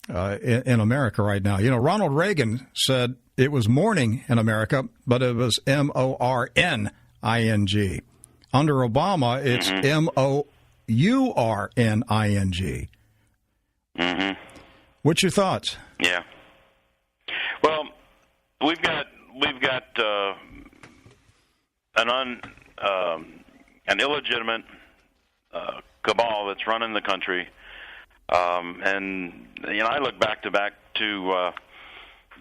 in America right now. You know, Ronald Reagan said it was morning in America, but it was morning. Under Obama, it's mourning. Mm-hmm. What's your thoughts? Yeah. Well, we've got an illegitimate cabal that's running the country, and you know, I look back to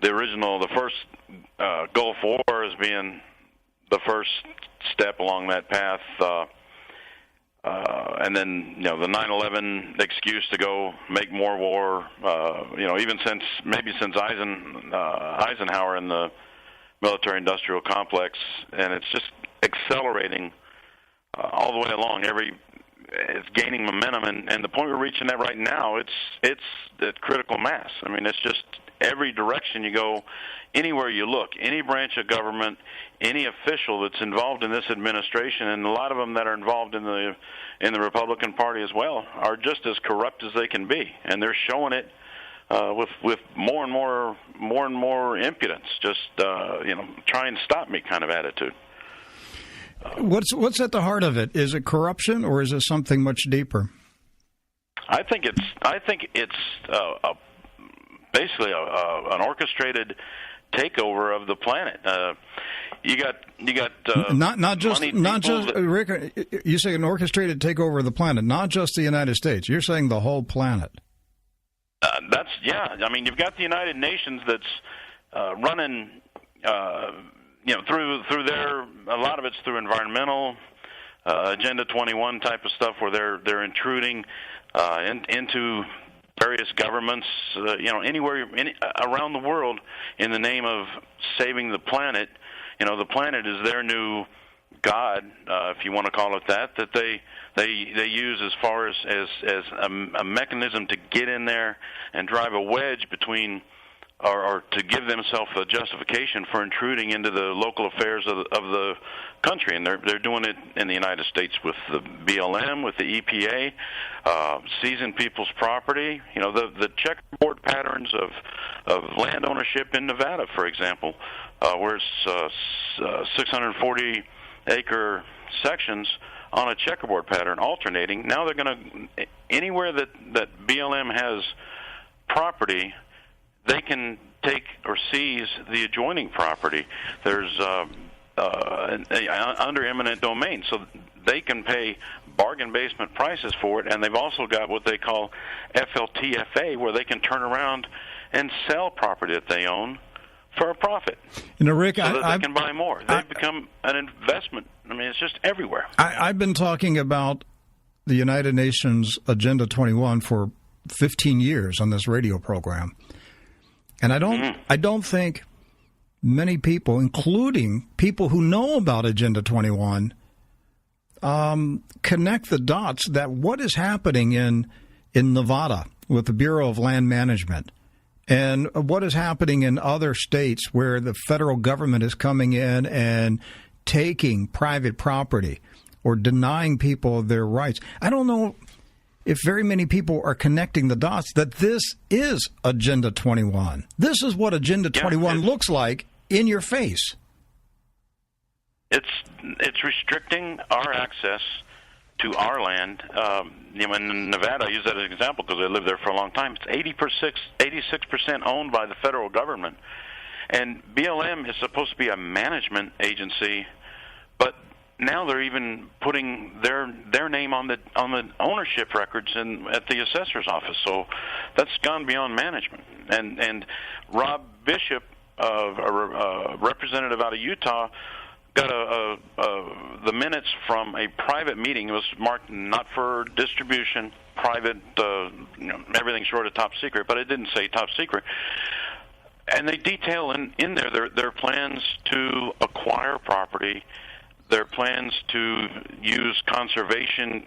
the first Gulf War as being the first step along that path, and then, you know, the 9/11 excuse to go make more war. You know, even since Eisenhower and the military-industrial complex, and it's just accelerating all the way along. It's gaining momentum, and the point we're reaching at right now, it's at critical mass. I mean, it's just every direction you go, anywhere you look, any branch of government, any official that's involved in this administration, and a lot of them that are involved in the Republican Party as well, are just as corrupt as they can be, and they're showing it with more and more impudence. Just you know, try and stop me kind of attitude. What's at the heart of it? Is it corruption, or is it something much deeper? I think it's basically an orchestrated takeover of the planet. You got not just Rick. You say an orchestrated takeover of the planet, not just the United States. You're saying the whole planet. I mean, you've got the United Nations that's running. You know, through their, a lot of it's through environmental Agenda 21 type of stuff, where they're intruding into various governments, you know, around the world in the name of saving the planet. You know, the planet is their new god, if you want to call it that they use as far as a mechanism to get in there and drive a wedge between, or to give themselves a justification for intruding into the local affairs of the country. And they're doing it in the United States with the BLM, with the EPA, seizing people's property. You know, the checkerboard patterns of land ownership in Nevada, for example, where it's 640-acre sections on a checkerboard pattern alternating. Now they're going to, anywhere that BLM has property, they can take or seize the adjoining property. There's under eminent domain, so they can pay bargain basement prices for it, and they've also got what they call FLTFA, where they can turn around and sell property that they own for a profit. You know, Rick, so that they can buy more. They've become an investment. I mean, it's just everywhere. I've been talking about the United Nations Agenda 21 for 15 years on this radio program. And I don't think many people, including people who know about Agenda 21, connect the dots that what is happening in Nevada with the Bureau of Land Management and what is happening in other states where the federal government is coming in and taking private property or denying people their rights. I don't know if very many people are connecting the dots that this is Agenda 21. This is what Agenda 21 looks like in your face. It's restricting our access to our land. You know, in Nevada, I use that as an example because I lived there for a long time. It's 86% owned by the federal government. And BLM is supposed to be a management agency, but now they're even putting their name on the ownership records at the assessor's office. So that's gone beyond management. And Rob Bishop, a representative out of Utah, got the minutes from a private meeting. It was marked not for distribution, private, you know, everything short of top secret, but it didn't say top secret. And they detail in there their plans to acquire property, their plans to use conservation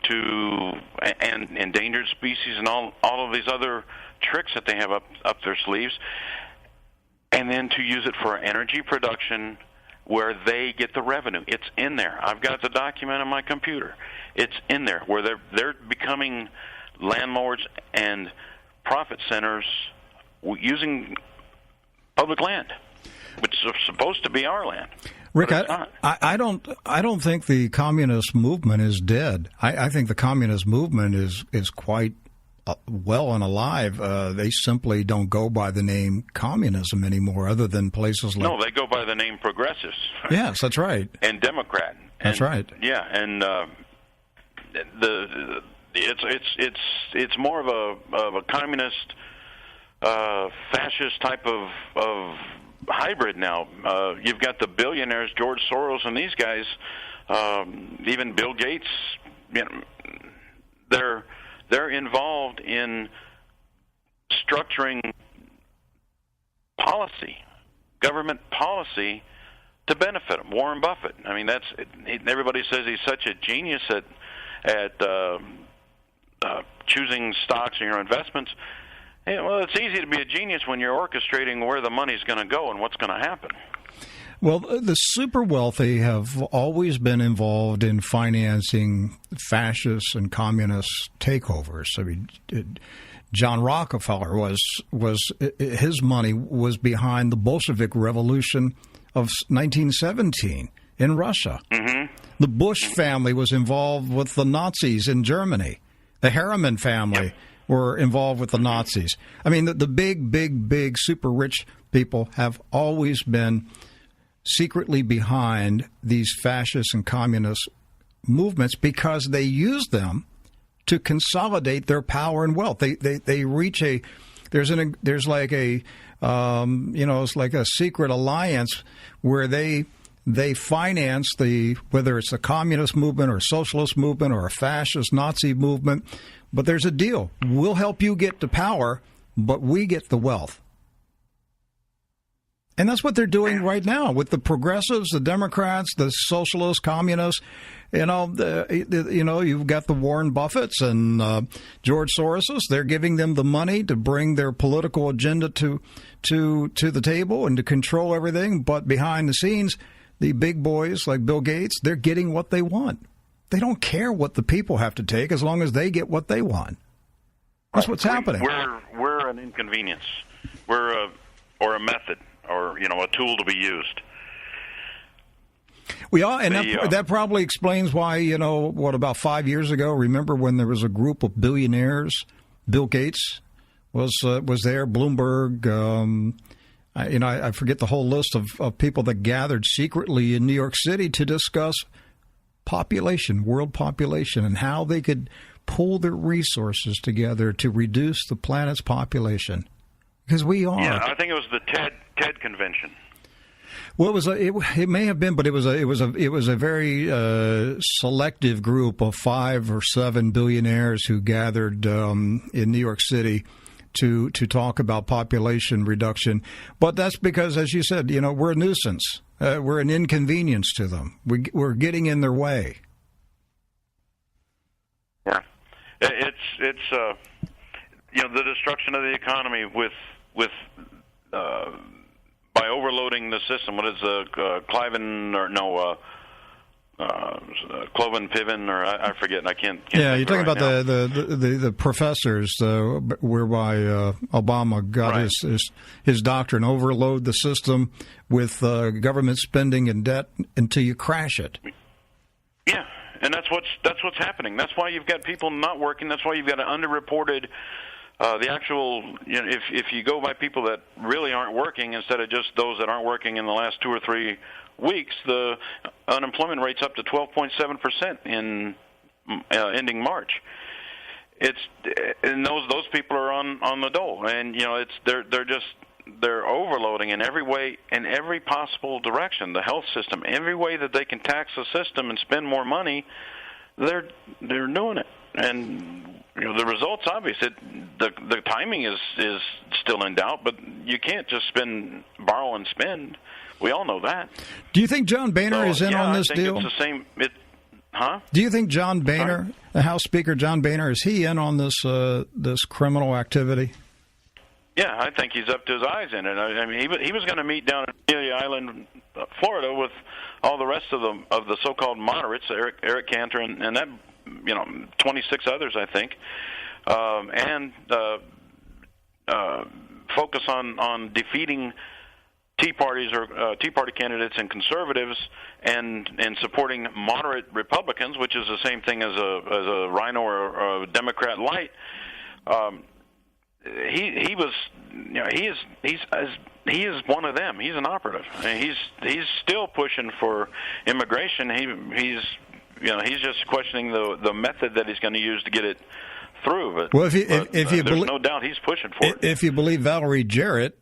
and endangered species and all of these other tricks that they have up their sleeves, and then to use it for energy production where they get the revenue. It's in there. I've got the document on my computer. It's in there where they're becoming landlords and profit centers using public land, which is supposed to be our land. Rick, I don't think the communist movement is dead. I think the communist movement is quite well and alive. They simply don't go by the name communism anymore, other than places like... No, they go by the name progressives. Yes, that's right. And Democrat. That's right. Yeah, and it's more of a communist, fascist type of hybrid now. You've got the billionaires, George Soros, and these guys, even Bill Gates. You know, they're involved in structuring policy, government policy, to benefit them. Warren Buffett. I mean, everybody says he's such a genius at choosing stocks in your investments. Yeah, well, it's easy to be a genius when you're orchestrating where the money's going to go and what's going to happen. Well, the super wealthy have always been involved in financing fascist and communist takeovers. I mean, John Rockefeller was his money was behind the Bolshevik Revolution of 1917 in Russia. Mm-hmm. The Bush family was involved with the Nazis in Germany. The Harriman family were involved with the Nazis. I mean, the big super rich people have always been secretly behind these fascist and communist movements because they use them to consolidate their power and wealth. They reach there's like a it's like a secret alliance where they finance whether it's a communist movement or a socialist movement or a fascist Nazi movement, but there's a deal. We'll help you get to power, but we get the wealth. And that's what they're doing right now with the progressives, the Democrats, the socialists, communists. You've got the Warren Buffetts and George Soroses. They're giving them the money to bring their political agenda to the table and to control everything. But behind the scenes, the big boys like Bill Gates, they're getting what they want. They don't care what the people have to take as long as they get what they want. That's what's happening. We're an inconvenience. We're a method. Or, a tool to be used. We are, and that probably explains why, about 5 years ago, remember when there was a group of billionaires, Bill Gates was there, Bloomberg, I forget the whole list of people that gathered secretly in New York City to discuss world population, and how they could pool their resources together to reduce the planet's population. Because we are. Yeah, I think it was the TED convention. Well, it may have been, but it was a very selective group of 5 or 7 billionaires who gathered in New York City to talk about population reduction. But that's because, as you said, we're a nuisance. We're an inconvenience to them. We're getting in their way. Yeah, it's the destruction of the economy with by overloading the system. What is Cloven Piven, or I forget. I can't. Yeah, you're talking about the professors, whereby Obama got his doctrine: overload the system with government spending and debt until you crash it. Yeah, and that's what's happening. That's why you've got people not working. That's why you've got an underreported. The actual, if you go by people that really aren't working instead of just those that aren't working in the last 2 or 3 weeks, the unemployment rate's up to 12.7% in ending March. And those people are on the dole, and they're overloading in every way, in every possible direction. The health system, every way that they can tax the system and spend more money, they're doing it. And the result's obvious. The timing is still in doubt, but you can't just borrow and spend. We all know that. Do you think John Boehner is in on this deal? It's the same. Huh? Do you think John Boehner, the House Speaker John Boehner, is he in on this criminal activity? Yeah, I think he's up to his eyes in it. I mean, he was going to meet down at Amelia Island, Florida, with all the rest of the so-called moderates, Eric Cantor, and that 26 others, I think, and focus on defeating Tea Parties or Tea Party candidates and conservatives, and supporting moderate Republicans, which is the same thing as a Rhino or a Democrat light. He was, he is one of them. He's an operative. I mean, he's still pushing for immigration. He's just questioning the method that he's going to use to get it through. But, well, there's no doubt he's pushing for it. If you believe Valerie Jarrett,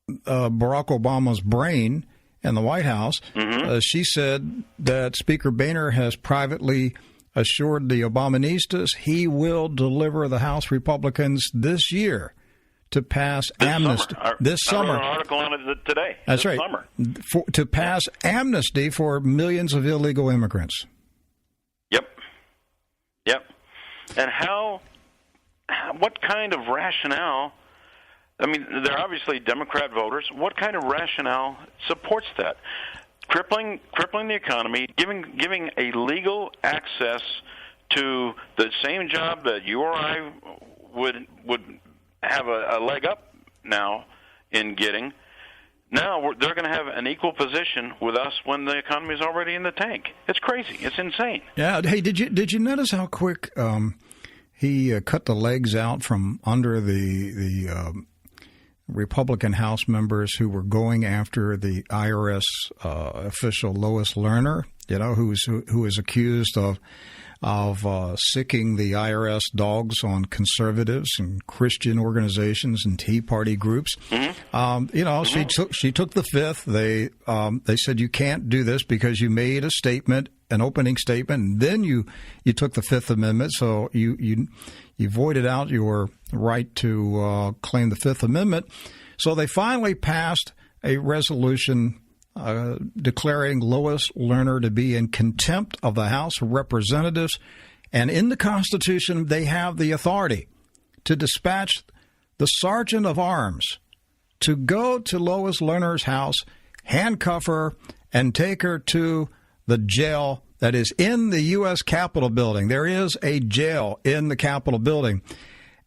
Barack Obama's brain in the White House, she said that Speaker Boehner has privately assured the Obaministas he will deliver the House Republicans this year to pass amnesty this summer. I wrote an article on it today. That's this right. Summer. To pass amnesty for millions of illegal immigrants. Yep. And what kind of rationale? I mean, they're obviously Democrat voters. What kind of rationale supports that? Crippling the economy, giving a legal access to the same job that you or I would have a leg up now in getting. Now they're going to have an equal position with us when the economy is already in the tank. It's crazy. It's insane. Yeah. Hey, did you notice how quick he cut the legs out from under the Republican House members who were going after the IRS official Lois Lerner, who is accused of sicking the IRS dogs on conservatives and Christian organizations and Tea Party groups. She took the fifth. They said you can't do this because you made a statement, an opening statement, and then you took the Fifth Amendment. So you voided out your right to claim the Fifth Amendment. So they finally passed a resolution declaring Lois Lerner to be in contempt of the House of Representatives. And in the Constitution, they have the authority to dispatch the Sergeant of Arms to go to Lois Lerner's house, handcuff her, and take her to the jail that is in the U.S. Capitol building. There is a jail in the Capitol building.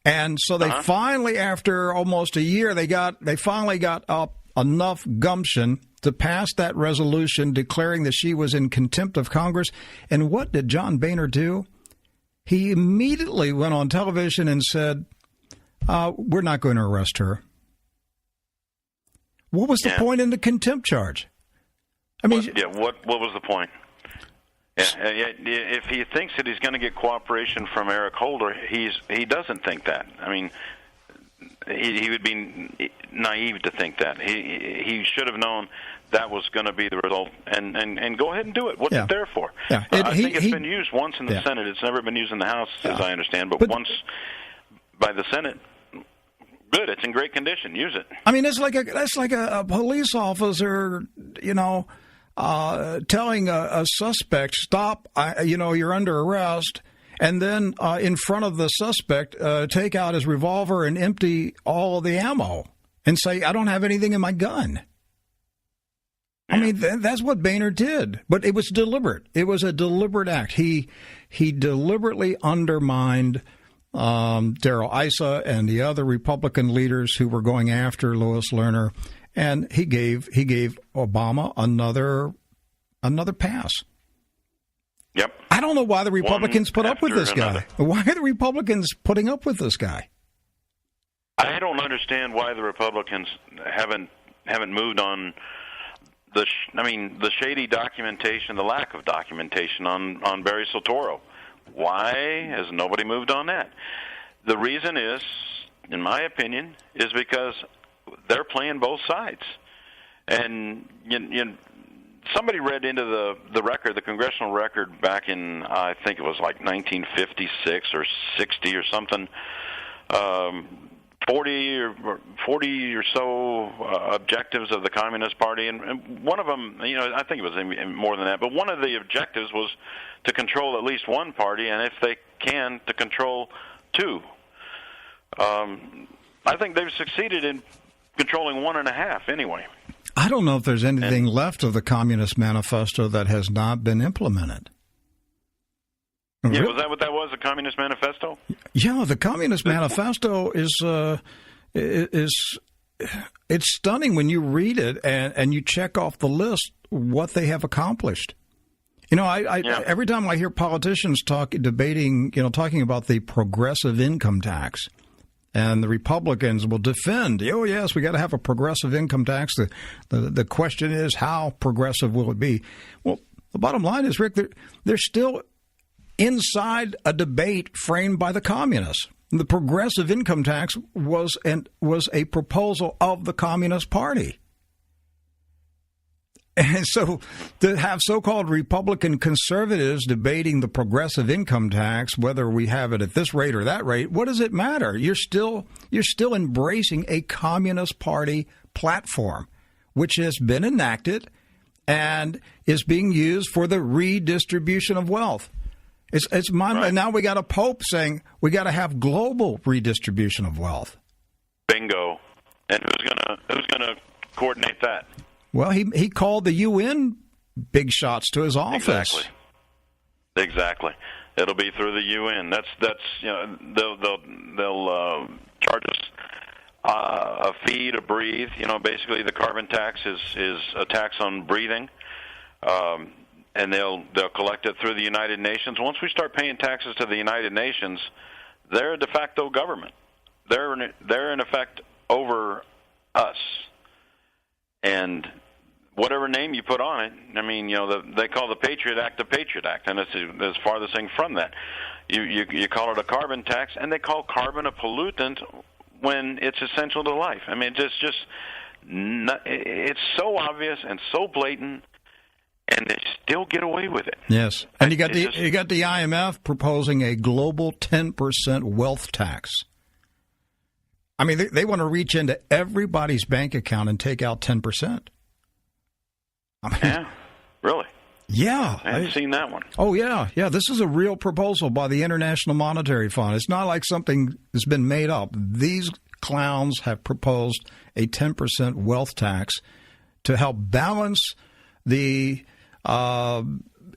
And so they finally, after almost a year, they finally got up enough gumption to pass that resolution declaring that she was in contempt of Congress. And what did John Boehner do? He immediately went on television and said, we're not going to arrest her. What was the point in the contempt charge? I mean, what was the point? If he thinks that he's going to get cooperation from Eric Holder, he doesn't think that. I mean, he would be naive to think that. He should have known that was going to be the result, and go ahead and do it. What's it there for? Yeah. I think it's been used once in the Senate. It's never been used in the House, as I understand, but once by the Senate. Good. It's in great condition. Use it. I mean, that's like a police officer, telling a suspect, "Stop! You're under arrest." And then in front of the suspect, take out his revolver and empty all of the ammo and say, "I don't have anything in my gun." I mean, that's what Boehner did. But it was deliberate. It was a deliberate act. He deliberately undermined Darrell Issa and the other Republican leaders who were going after Lois Lerner, and he gave Obama another pass. Yep. I don't know why the Republicans put up with this guy. Why are the Republicans putting up with this guy? I don't understand why the Republicans haven't moved on the shady documentation, the lack of documentation on Barry Soetoro. Why has nobody moved on that? The reason is, in my opinion, is because they're playing both sides. And somebody read into the record, the congressional record, back in, I think it was like 1956 or 60 or something, 40 or so objectives of the Communist Party, and one of them, I think it was more than that, but one of the objectives was to control at least one party, and if they can, to control two. I think they've succeeded in controlling 1.5 anyway. I don't know if there's anything left of the Communist Manifesto that has not been implemented. Yeah, was that what that was, the Communist Manifesto? Yeah, the Communist Manifesto is it's stunning when you read it and you check off the list what they have accomplished. You know, every time I hear politicians talking about the progressive income tax, and the Republicans will defend, oh, yes, we got to have a progressive income tax. The question is, how progressive will it be? Well, the bottom line is, Rick, they're still inside a debate framed by the communists. The progressive income tax was a proposal of the Communist Party. And so to have so-called Republican conservatives debating the progressive income tax, whether we have it at this rate or that rate, what does it matter? You're still embracing a Communist Party platform, which has been enacted and is being used for the redistribution of wealth. It's right. Now we got a pope saying we got to have global redistribution of wealth. Bingo. And who's gonna coordinate that? Well, he called the UN big shots to his office. Exactly. It'll be through the UN. That's they'll charge us a fee to breathe. Basically the carbon tax is a tax on breathing, and they'll collect it through the United Nations. Once we start paying taxes to the United Nations, they're a de facto government. They're in effect over us. And whatever name you put on it, I mean, they call the Patriot Act the Patriot Act, and it's farthest thing from that. You call it a carbon tax, and they call carbon a pollutant when it's essential to life. I mean, it's so obvious and so blatant, and they still get away with it. Yes, and you got the IMF proposing a global 10% wealth tax. I mean, they want to reach into everybody's bank account and take out 10%. Yeah, really? Yeah. I haven't seen that one. Oh, yeah. Yeah, this is a real proposal by the International Monetary Fund. It's not like something that's been made up. These clowns have proposed a 10% wealth tax to help balance the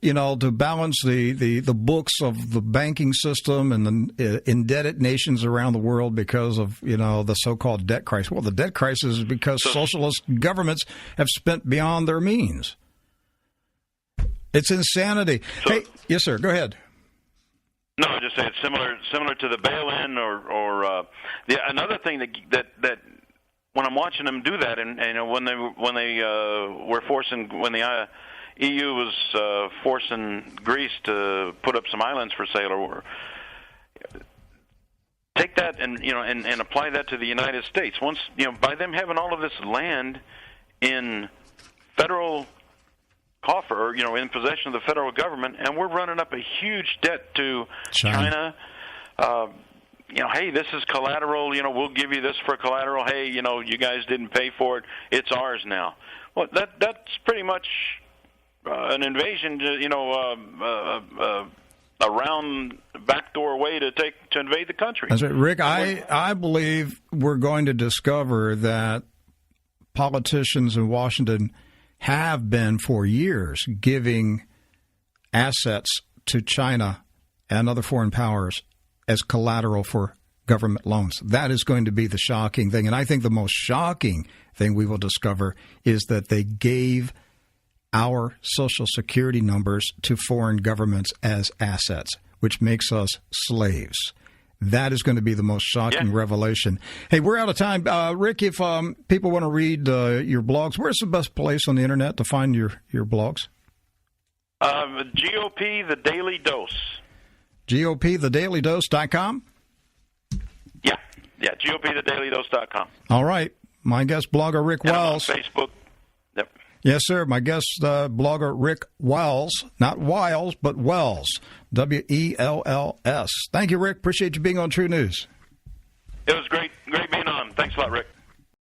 the books of the banking system and the indebted nations around the world because of, the so-called debt crisis. Well, the debt crisis is because socialist governments have spent beyond their means. It's insanity. Hey, yes, sir. Go ahead. No, I just say it's similar to the bail-in or another thing that when I'm watching them do that, and when they were forcing when the EU was forcing Greece to put up some islands for sale, or take that and apply that to the United States. Once by them having all of this land in federal coffer, or in possession of the federal government, and we're running up a huge debt to China. Hey, this is collateral. We'll give you this for collateral. Hey, you guys didn't pay for it. It's ours now. Well, that's pretty much an invasion, a round backdoor way to invade the country. That's right. Rick, I believe we're going to discover that politicians in Washington have been for years giving assets to China and other foreign powers as collateral for government loans. That is going to be the shocking thing. And I think the most shocking thing we will discover is that they gave our Social Security numbers to foreign governments as assets, which makes us slaves. That is going to be the most shocking revelation. Hey, we're out of time. Rick, if people want to read your blogs, where's the best place on the Internet to find your blogs? GOP, The Daily Dose. GOPthedailydose.com? Yeah, GOPthedailydose.com. All right. My guest blogger, Rick Wiles. Facebook. Yep. Yes, sir. My guest blogger, Rick Wiles. Not Wiles, but Wells. WELLS. Thank you, Rick. Appreciate you being on True News. It was great being on. Thanks a lot, Rick.